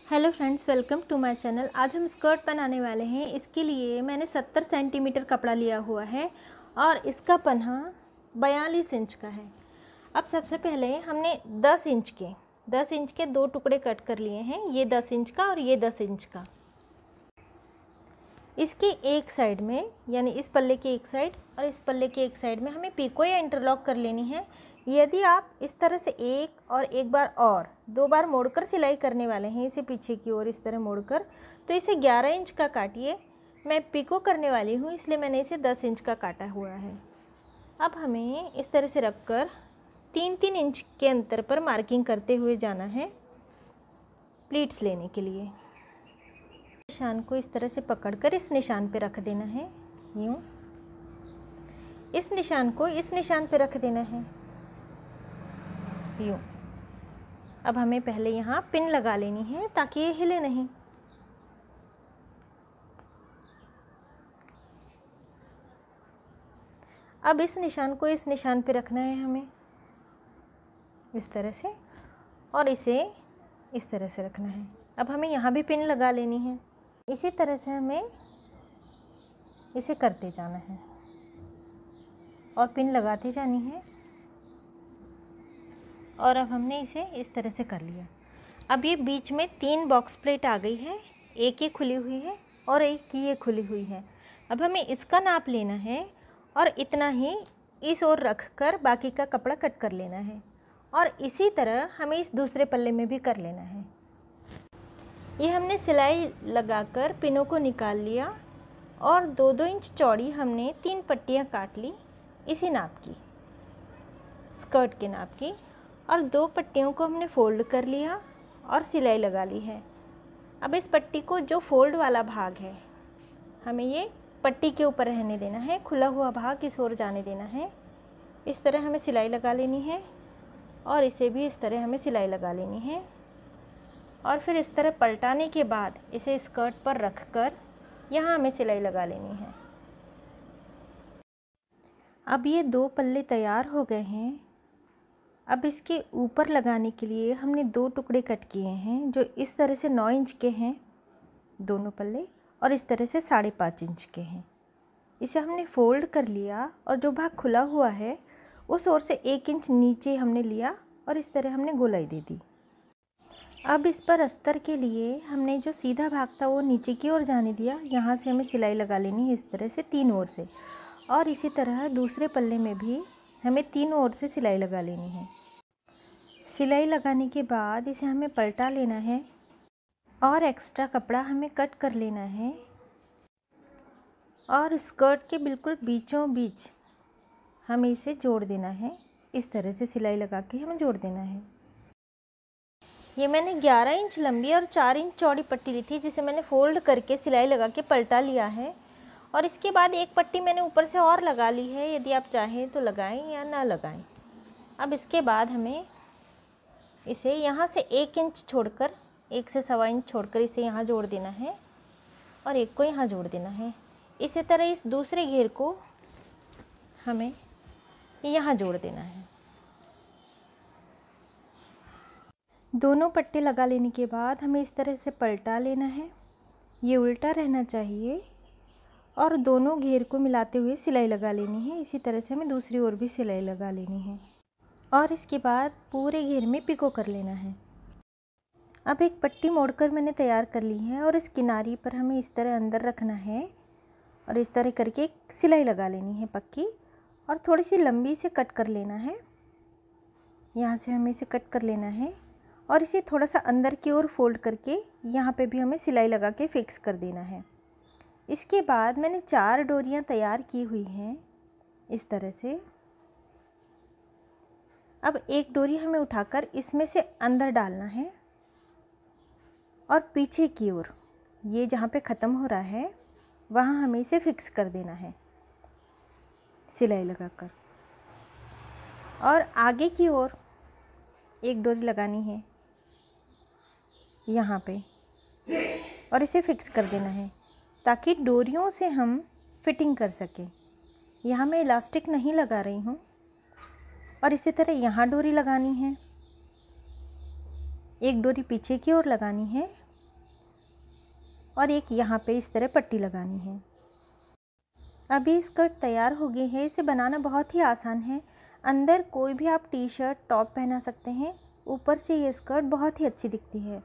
Hello friends, welcome to my channel. आज हम skirt बनाने वाले हैं। इसके लिए मैंने 70 सेंटीमीटर कपड़ा लिया हुआ है और इसका पन्हा 42 इंच का है। अब सबसे पहले हमने 10 इंच के दो टुकड़े कट कर लिए हैं, ये 10 इंच का और ये 10 इंच का। इसकी एक साइड में यानी इस पल्ले की एक साइड और इस पल्ले की एक साइड में हमें पीको या इंटरलॉक कर लेनी है। यदि आप इस तरह से एक और एक बार और दो बार मोड़कर सिलाई करने वाले हैं, इसे पीछे की ओर इस तरह मोड़कर, तो इसे 11 इंच का काटिए। मैं पीको करने वाली हूँ इसलिए मैंने इसे 10 इंच का काटा हुआ है। अब हमें इस तरह से रखकर 3-3 इंच के अंतर पर मार्किंग करते हुए जाना है प्लीट्स लेने के लिए। निशान को इस तरह से पकड़कर इस निशान पे रख देना है, यूँ। इस निशान को इस निशान पे रख देना है, यूँ। अब हमें पहले यहाँ पिन लगा लेनी है ताकि ये हिले नहीं। अब इस निशान को इस निशान पे रखना है हमें इस तरह से, और इसे इस तरह से रखना है। अब हमें यहाँ भी पिन लगा लेनी है। इसी तरह से हमें इसे करते जाना है और पिन लगाते जानी है। और अब हमने इसे इस तरह से कर लिया। अब ये बीच में 3 बॉक्स प्लेट आ गई है, एक ये खुली हुई है और एक ये खुली हुई है। अब हमें इसका नाप लेना है और इतना ही इस ओर रख कर बाकी का कपड़ा कट कर लेना है। और इसी तरह हमें इस दूसरे पल्ले में भी कर लेना है। ये हमने सिलाई लगाकर पिनों को निकाल लिया और 2-2 इंच चौड़ी हमने 3 पट्टियाँ काट ली इसी नाप की, स्कर्ट के नाप की। और 2 पट्टियों को हमने फोल्ड कर लिया और सिलाई लगा ली है। अब इस पट्टी को जो फोल्ड वाला भाग है हमें ये पट्टी के ऊपर रहने देना है, खुला हुआ भाग इस ओर जाने देना है। इस तरह हमें सिलाई लगा लेनी है और इसे भी इस तरह हमें सिलाई लगा लेनी है। और फिर इस तरह पलटाने के बाद इसे स्कर्ट पर रख कर यहाँ हमें सिलाई लगा लेनी है। अब ये 2 पल्ले तैयार हो गए हैं। अब इसके ऊपर लगाने के लिए हमने 2 टुकड़े कट किए हैं जो इस तरह से 9 इंच के हैं दोनों पल्ले, और इस तरह से 5.5 इंच के हैं। इसे हमने फोल्ड कर लिया और जो भाग खुला हुआ है उस ओर से 1 इंच नीचे हमने लिया और इस तरह हमने गोलाई दे दी। अब इस पर अस्तर के लिए हमने जो सीधा भाग था वो नीचे की ओर जाने दिया। यहाँ से हमें सिलाई लगा लेनी है इस तरह से 3 ओर से, और इसी तरह दूसरे पल्ले में भी हमें 3 ओर से सिलाई लगा लेनी है। सिलाई लगाने के बाद इसे हमें पलटा लेना है और एक्स्ट्रा कपड़ा हमें कट कर लेना है और स्कर्ट के बिल्कुल बीचों बीच हमें इसे जोड़ देना है। इस तरह से सिलाई लगा के हमें जोड़ देना है। ये मैंने 11 इंच लंबी और 4 इंच चौड़ी पट्टी ली थी जिसे मैंने फोल्ड करके सिलाई लगा के पलटा लिया है। और इसके बाद एक पट्टी मैंने ऊपर से और लगा ली है, यदि आप चाहें तो लगाएं या ना लगाएं। अब इसके बाद हमें इसे यहाँ से 1 इंच छोड़कर, 1 से 1.25 इंच छोड़कर इसे यहाँ जोड़ देना है और एक को यहाँ जोड़ देना है। इसी तरह इस दूसरे घेर को हमें यहाँ जोड़ देना है। दोनों पट्टे लगा लेने के बाद हमें इस तरह से पलटा लेना है, ये उल्टा रहना चाहिए, और दोनों घेर को मिलाते हुए सिलाई लगा लेनी है। इसी तरह से हमें दूसरी ओर भी सिलाई लगा लेनी है और इसके बाद पूरे घेर में पिको कर लेना है। अब एक पट्टी मोड़कर मैंने तैयार कर ली है और इस किनारी पर हमें इस तरह अंदर रखना है और इस तरह करके एक सिलाई लगा लेनी है पक्की, और थोड़ी सी लंबी से कट कर लेना है। यहाँ से हमें इसे कट कर लेना है और इसे थोड़ा सा अंदर की ओर फोल्ड करके यहाँ पे भी हमें सिलाई लगा के फिक्स कर देना है। इसके बाद मैंने 4 डोरियाँ तैयार की हुई हैं इस तरह से। अब एक डोरी हमें उठाकर इसमें से अंदर डालना है और पीछे की ओर, ये जहाँ पे ख़त्म हो रहा है वहाँ हमें इसे फिक्स कर देना है सिलाई लगाकर। और आगे की ओर एक डोरी लगानी है यहाँ पे और इसे फिक्स कर देना है ताकि डोरियों से हम फिटिंग कर सकें। यहाँ मैं इलास्टिक नहीं लगा रही हूँ। और इसी तरह यहाँ डोरी लगानी है, एक डोरी पीछे की ओर लगानी है और एक यहाँ पे इस तरह पट्टी लगानी है। अभी स्कर्ट तैयार हो गई है। इसे बनाना बहुत ही आसान है। अंदर कोई भी आप टी शर्ट टॉप पहना सकते हैं। ऊपर से ये स्कर्ट बहुत ही अच्छी दिखती है।